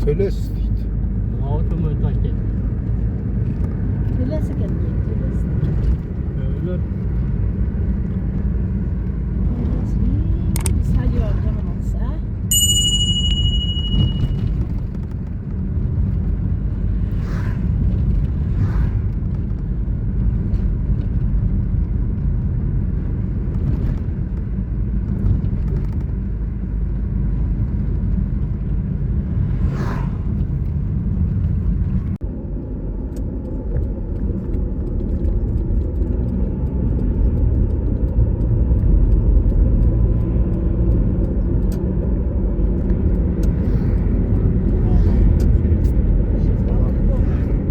Tölesi işte. Otomontaj değil. Tölesi gelmiyor. Tölesi. Öyle. Salıyor zaman olsa.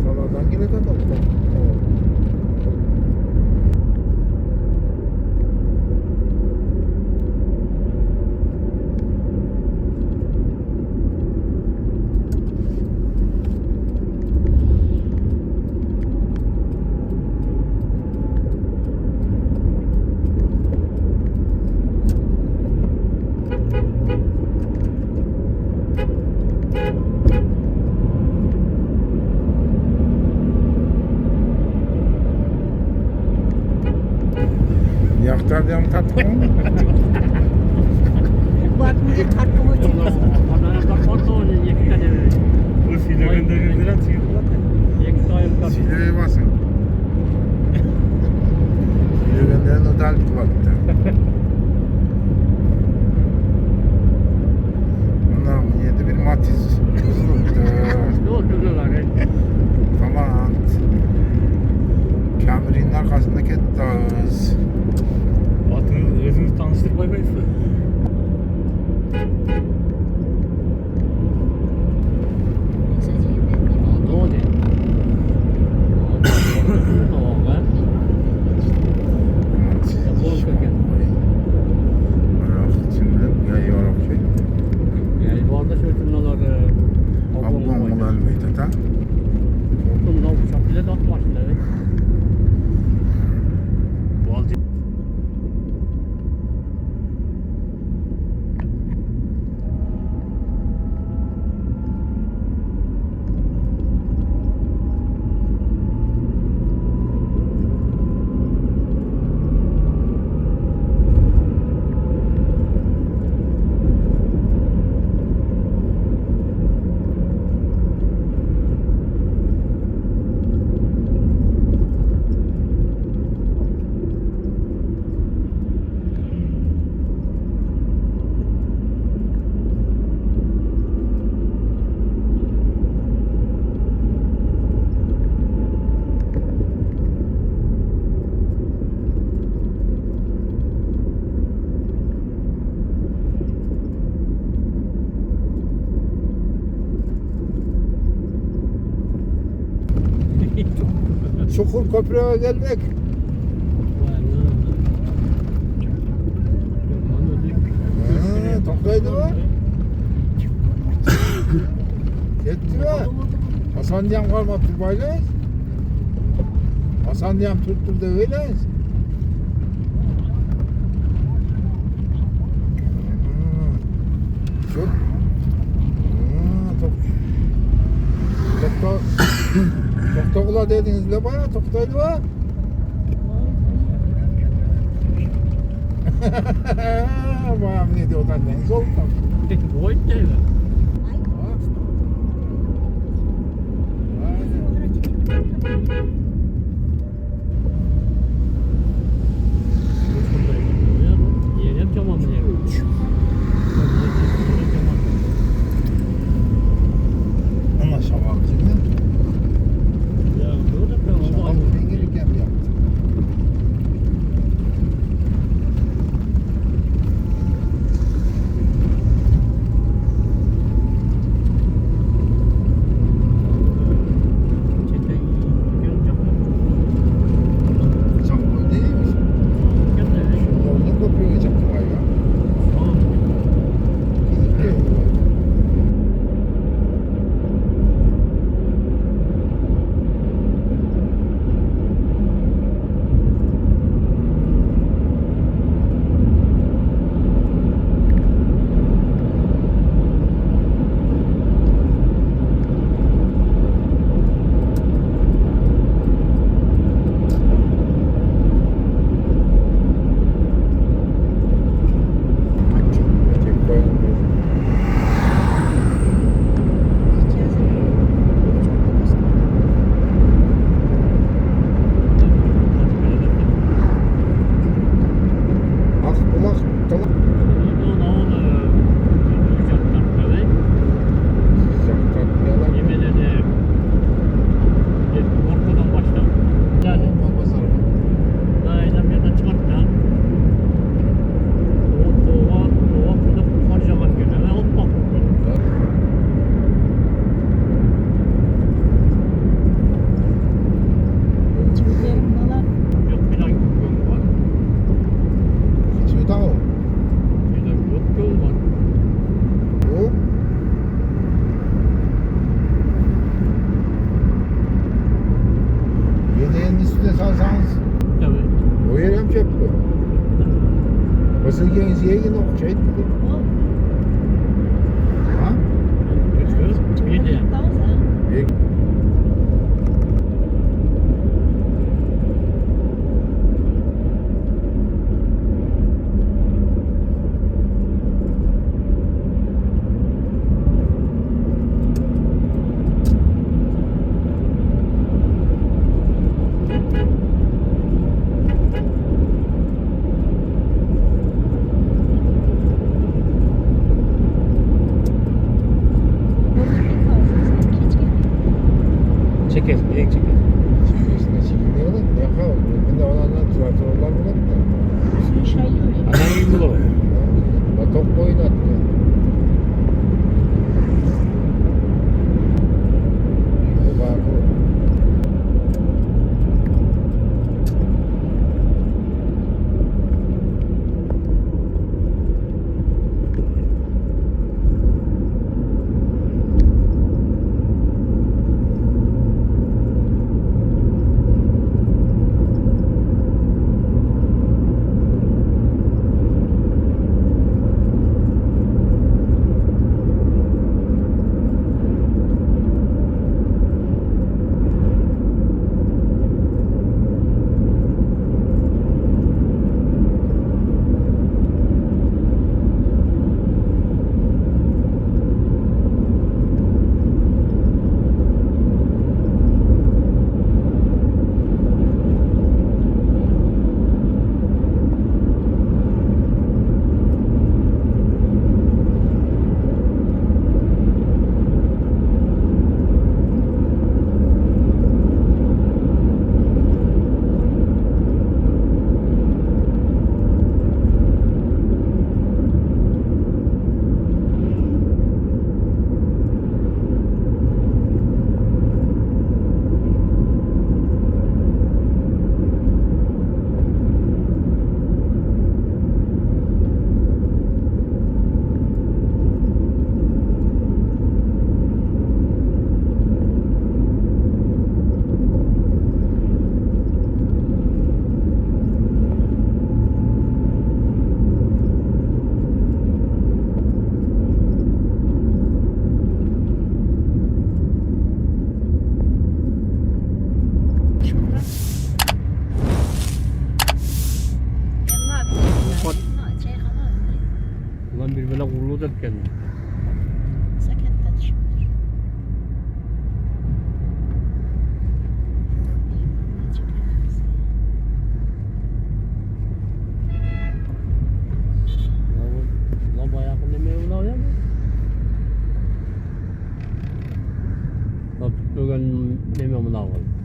Dağlardan gele de Yaktardan tatlı mı? Bak bir takımı çıkıyor. Onlara bakmak da onun iki tane. Bu sileğin de girdiren çıkıyor. İki tane kapı. Sileğe basın. Sileğinden o dalga var bir tane. Ondan yedi bir matiz. Ne oturuyorlar? Tamam. Kamerinin arkasındaki dağız. Atını özünüz tanıştır bay bay. Ne oldu? Yani bu arada şöyle tırnaları. Okulda uçak bile takmamışlar. Bu altı Çukur köprüye gelmek. Toklaydı mı? Yetti mi? Hasan diyem kalmadı bayla. Hasan diyem tuttur da öyle. Çok. Tokla dediniz de bayağı toktaydı mı? Bayağı neydi o da deniz oldu. Boyut değil mi? Yerim tamam mı? Ama şabak şimdi. Ya böyle tamam. Şabak ben gelirken mi yaptım? genziye yine okçaydı. Ha? Bir de. Bir Çeker, yeng çeker. çekmesine çekiliyorlar. Ne kadar? Ben de onlardan traktörler bile de. Anan gibi bulamayın. Batok oynattı. Bak o. Ulan bir böyle kurulu da kendini. Ulan bayağı kullanmaya ulan ya mı? Bak bugün demiyorum ulan oğlum.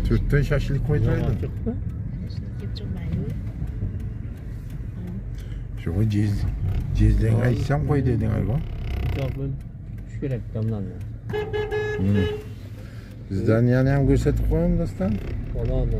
Türk'ten şaşılık koydular. çıktı. Şu cizden açsam koy dedin galiba. Yok ben şu reklamdan ya. Bizden yani hem gösterdik koyalım dostlar. Olan o.